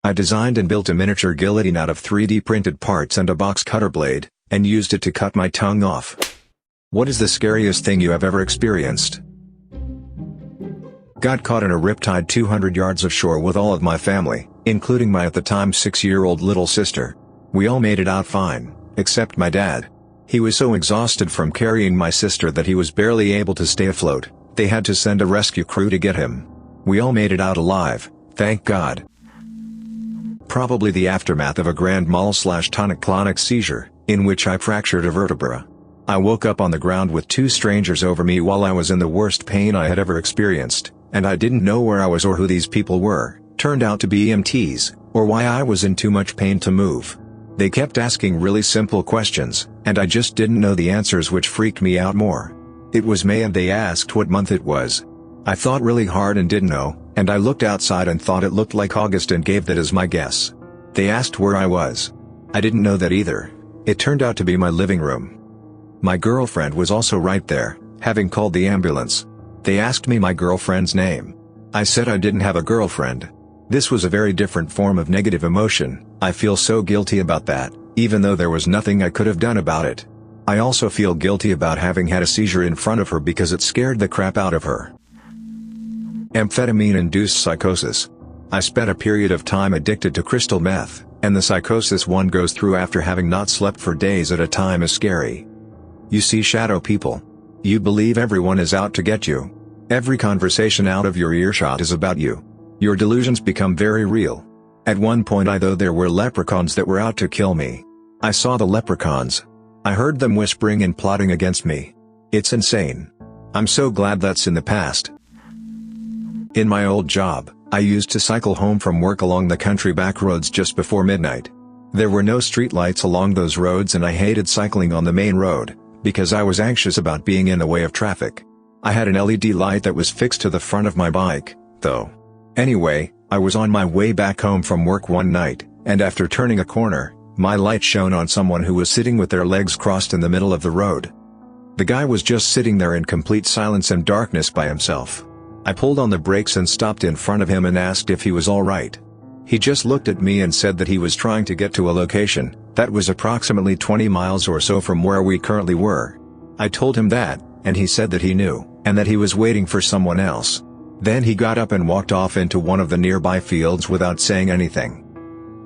I designed and built a miniature guillotine out of 3D printed parts and a box cutter blade, and used it to cut my tongue off. What is the scariest thing you have ever experienced? Got caught in a riptide 200 yards offshore with all of my family, including my at the time 6-year-old little sister. We all made it out fine, except my dad. He was so exhausted from carrying my sister that he was barely able to stay afloat. They had to send a rescue crew to get him. We all made it out alive, thank God. Probably the aftermath of a grand mal/tonic-clonic seizure, in which I fractured a vertebra. I woke up on the ground with 2 strangers over me while I was in the worst pain I had ever experienced, and I didn't know where I was or who these people were. Turned out to be EMTs, or why I was in too much pain to move. They kept asking really simple questions, and I just didn't know the answers, which freaked me out more. It was May and they asked what month it was. I thought really hard and didn't know, and I looked outside and thought it looked like August and gave that as my guess. They asked where I was. I didn't know that either. It turned out to be my living room. My girlfriend was also right there, having called the ambulance. They asked me my girlfriend's name. I said I didn't have a girlfriend. This was a very different form of negative emotion. I feel so guilty about that, even though there was nothing I could have done about it. I also feel guilty about having had a seizure in front of her because it scared the crap out of her. Amphetamine-induced psychosis. I spent a period of time addicted to crystal meth, and the psychosis one goes through after having not slept for days at a time is scary. You see shadow people. You believe everyone is out to get you. Every conversation out of your earshot is about you. Your delusions become very real. At one point I thought there were leprechauns that were out to kill me. I saw the leprechauns. I heard them whispering and plotting against me. It's insane. I'm so glad that's in the past. In my old job, I used to cycle home from work along the country back roads just before midnight. There were no streetlights along those roads and I hated cycling on the main road, because I was anxious about being in the way of traffic. I had an LED light that was fixed to the front of my bike, though. Anyway, I was on my way back home from work one night, and after turning a corner, my light shone on someone who was sitting with their legs crossed in the middle of the road. The guy was just sitting there in complete silence and darkness by himself. I pulled on the brakes and stopped in front of him and asked if he was all right. He just looked at me and said that he was trying to get to a location that was approximately 20 miles or so from where we currently were. I told him that, and he said that he knew, and that he was waiting for someone else. Then he got up and walked off into one of the nearby fields without saying anything.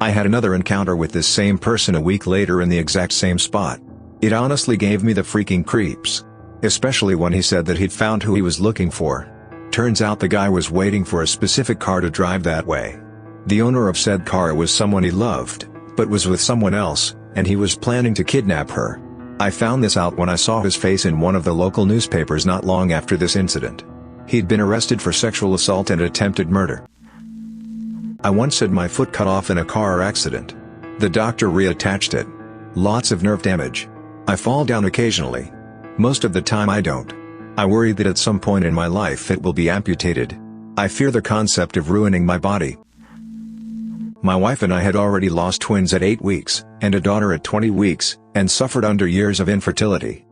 I had another encounter with this same person a week later in the exact same spot. It honestly gave me the freaking creeps. Especially when he said that he'd found who he was looking for. Turns out the guy was waiting for a specific car to drive that way. The owner of said car was someone he loved, but was with someone else, and he was planning to kidnap her. I found this out when I saw his face in one of the local newspapers not long after this incident. He'd been arrested for sexual assault and attempted murder. I once had my foot cut off in a car accident. The doctor reattached it. Lots of nerve damage. I fall down occasionally. Most of the time I don't. I worry that at some point in my life it will be amputated. I fear the concept of ruining my body. My wife and I had already lost twins at 8 weeks, and a daughter at 20 weeks, and suffered under years of infertility.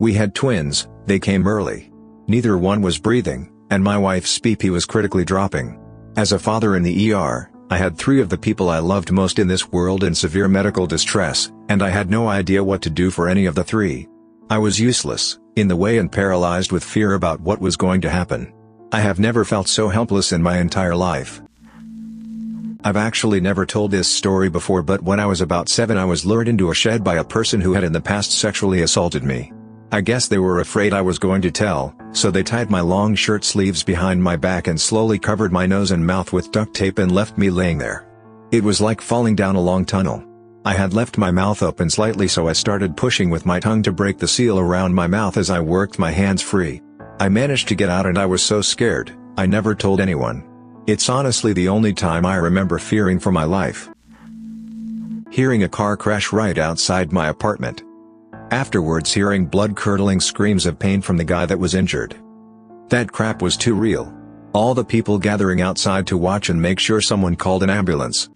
We had twins, they came early. Neither one was breathing, and my wife's BP was critically dropping. As a father in the ER, I had 3 of the people I loved most in this world in severe medical distress, and I had no idea what to do for any of the 3. I was useless, in the way, and paralyzed with fear about what was going to happen. I have never felt so helpless in my entire life. I've actually never told this story before, but when I was about 7 I was lured into a shed by a person who had in the past sexually assaulted me. I guess they were afraid I was going to tell, so they tied my long shirt sleeves behind my back and slowly covered my nose and mouth with duct tape and left me laying there. It was like falling down a long tunnel. I had left my mouth open slightly, so I started pushing with my tongue to break the seal around my mouth as I worked my hands free. I managed to get out and I was so scared, I never told anyone. It's honestly the only time I remember fearing for my life. Hearing a car crash right outside my apartment. Afterwards hearing blood-curdling screams of pain from the guy that was injured. That crap was too real. All the people gathering outside to watch and make sure someone called an ambulance.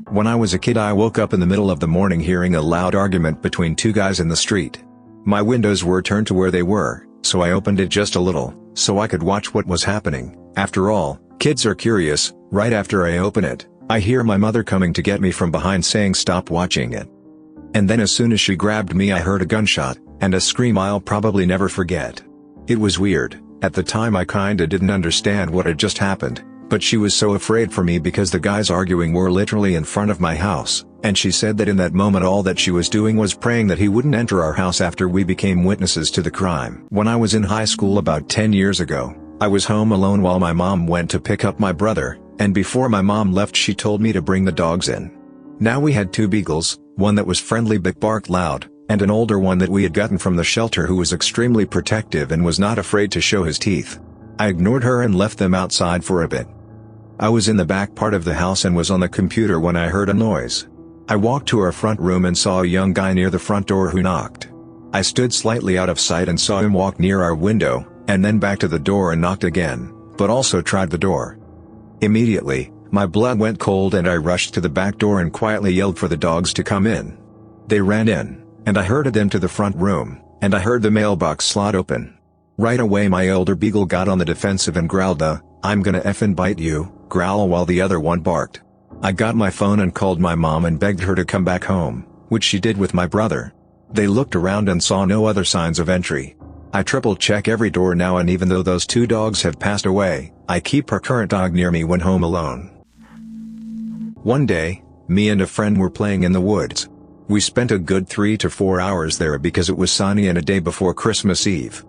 When I was a kid I woke up in the middle of the morning hearing a loud argument between 2 guys in the street. My windows were turned to where they were, so I opened it just a little, so I could watch what was happening. After all, kids are curious. Right after I open it, I hear my mother coming to get me from behind saying stop watching it. And then as soon as she grabbed me I heard a gunshot, and a scream I'll probably never forget. It was weird, at the time I kinda didn't understand what had just happened, but she was so afraid for me because the guys arguing were literally in front of my house, and she said that in that moment all that she was doing was praying that he wouldn't enter our house after we became witnesses to the crime. When I was in high school about 10 years ago, I was home alone while my mom went to pick up my brother, and before my mom left she told me to bring the dogs in. Now we had 2 beagles, one that was friendly but barked loud, and an older one that we had gotten from the shelter who was extremely protective and was not afraid to show his teeth. I ignored her and left them outside for a bit. I was in the back part of the house and was on the computer when I heard a noise. I walked to our front room and saw a young guy near the front door who knocked. I stood slightly out of sight and saw him walk near our window, and then back to the door and knocked again, but also tried the door. Immediately, my blood went cold and I rushed to the back door and quietly yelled for the dogs to come in. They ran in, and I herded them to the front room, and I heard the mailbox slot open. Right away my older beagle got on the defensive and growled the, "I'm gonna effing bite you," growl while the other one barked. I got my phone and called my mom and begged her to come back home, which she did with my brother. They looked around and saw no other signs of entry. I triple-check every door now, and even though those 2 dogs have passed away, I keep our current dog near me when home alone. One day, me and a friend were playing in the woods. We spent a good 3 to 4 hours there because it was sunny and a day before Christmas Eve.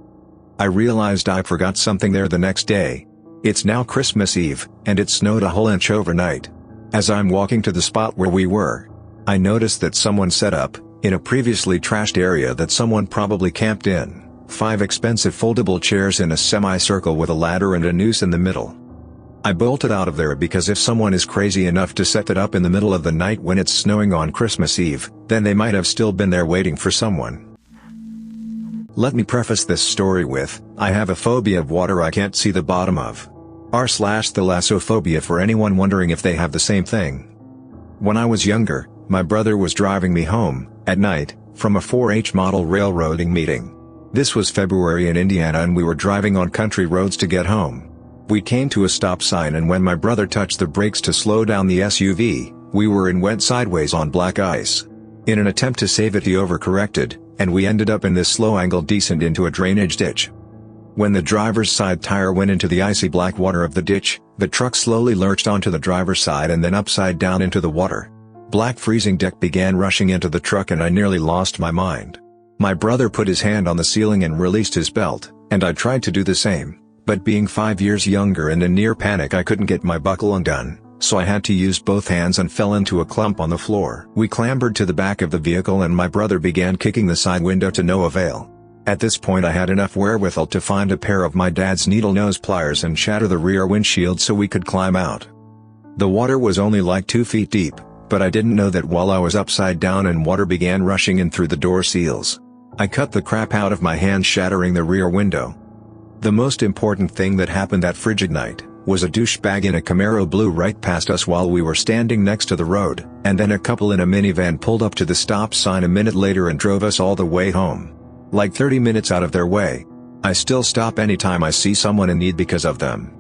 I realized I forgot something there the next day. It's now Christmas Eve, and it snowed a whole inch overnight. As I'm walking to the spot where we were, I noticed that someone set up, in a previously trashed area that someone probably camped in, 5 expensive foldable chairs in a semicircle with a ladder and a noose in the middle. I bolted out of there because if someone is crazy enough to set that up in the middle of the night when it's snowing on Christmas Eve, then they might have still been there waiting for someone. Let me preface this story with, I have a phobia of water I can't see the bottom of. r/thalassophobia for anyone wondering if they have the same thing. When I was younger, my brother was driving me home, at night, from a 4-H model railroading meeting. This was February in Indiana and we were driving on country roads to get home. We came to a stop sign and when my brother touched the brakes to slow down the SUV, we were in went sideways on black ice. In an attempt to save it he overcorrected, and we ended up in this slow-angle descent into a drainage ditch. When the driver's side tire went into the icy black water of the ditch, the truck slowly lurched onto the driver's side and then upside down into the water. Black freezing deck began rushing into the truck and I nearly lost my mind. My brother put his hand on the ceiling and released his belt, and I tried to do the same. But being 5 years younger and in near panic I couldn't get my buckle undone, so I had to use both hands and fell into a clump on the floor. We clambered to the back of the vehicle and my brother began kicking the side window to no avail. At this point I had enough wherewithal to find a pair of my dad's needle nose pliers and shatter the rear windshield so we could climb out. The water was only like 2 feet deep, but I didn't know that while I was upside down and water began rushing in through the door seals. I cut the crap out of my hand, shattering the rear window. The most important thing that happened that frigid night was a douchebag in a Camaro blew right past us while we were standing next to the road, and then a couple in a minivan pulled up to the stop sign a minute later and drove us all the way home. Like 30 minutes out of their way. I still stop anytime I see someone in need because of them.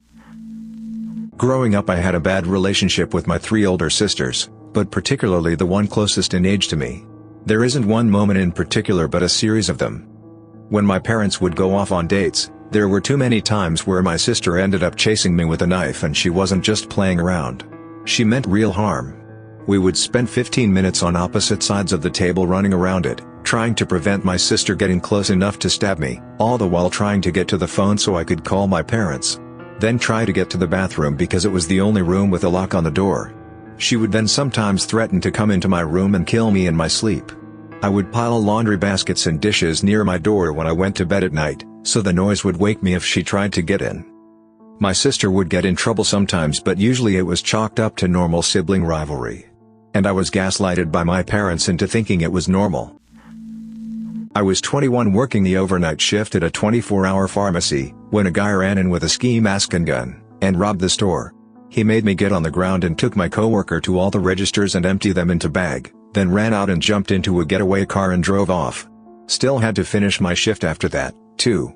Growing up I had a bad relationship with my 3 older sisters, but particularly the one closest in age to me. There isn't one moment in particular but a series of them. When my parents would go off on dates, there were too many times where my sister ended up chasing me with a knife, and she wasn't just playing around. She meant real harm. We would spend 15 minutes on opposite sides of the table running around it, trying to prevent my sister getting close enough to stab me, all the while trying to get to the phone so I could call my parents. Then try to get to the bathroom because it was the only room with a lock on the door. She would then sometimes threaten to come into my room and kill me in my sleep. I would pile laundry baskets and dishes near my door when I went to bed at night, so the noise would wake me if she tried to get in. My sister would get in trouble sometimes, but usually it was chalked up to normal sibling rivalry. And I was gaslighted by my parents into thinking it was normal. I was 21 working the overnight shift at a 24-hour pharmacy, when a guy ran in with a ski mask and gun, and robbed the store. He made me get on the ground and took my coworker to all the registers and empty them into bag, then ran out and jumped into a getaway car and drove off. Still had to finish my shift after that, too.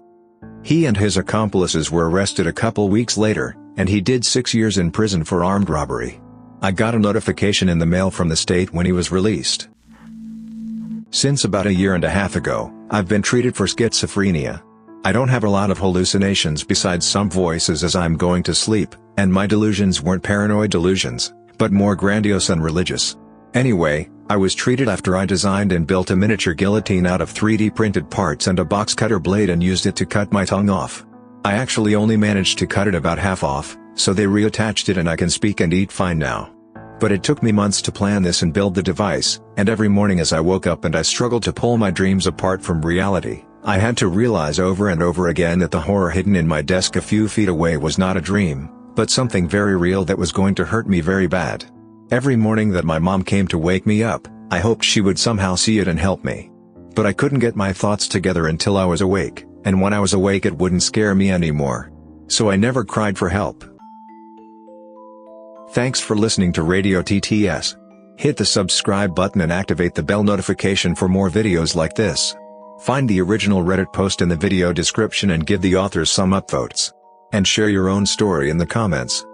He and his accomplices were arrested a couple weeks later, and he did 6 years in prison for armed robbery. I got a notification in the mail from the state when he was released. Since about a year and a half ago, I've been treated for schizophrenia. I don't have a lot of hallucinations besides some voices as I'm going to sleep, and my delusions weren't paranoid delusions, but more grandiose and religious. Anyway, I was treated after I designed and built a miniature guillotine out of 3D printed parts and a box cutter blade and used it to cut my tongue off. I actually only managed to cut it about half off, so they reattached it and I can speak and eat fine now. But it took me months to plan this and build the device, and every morning as I woke up and I struggled to pull my dreams apart from reality, I had to realize over and over again that the horror hidden in my desk a few feet away was not a dream, but something very real that was going to hurt me very bad. Every morning that my mom came to wake me up, I hoped she would somehow see it and help me. But I couldn't get my thoughts together until I was awake, and when I was awake it wouldn't scare me anymore. So I never cried for help. Thanks for listening to Radio TTS. Hit the subscribe button and activate the bell notification for more videos like this. Find the original Reddit post in the video description and give the authors some upvotes. And share your own story in the comments.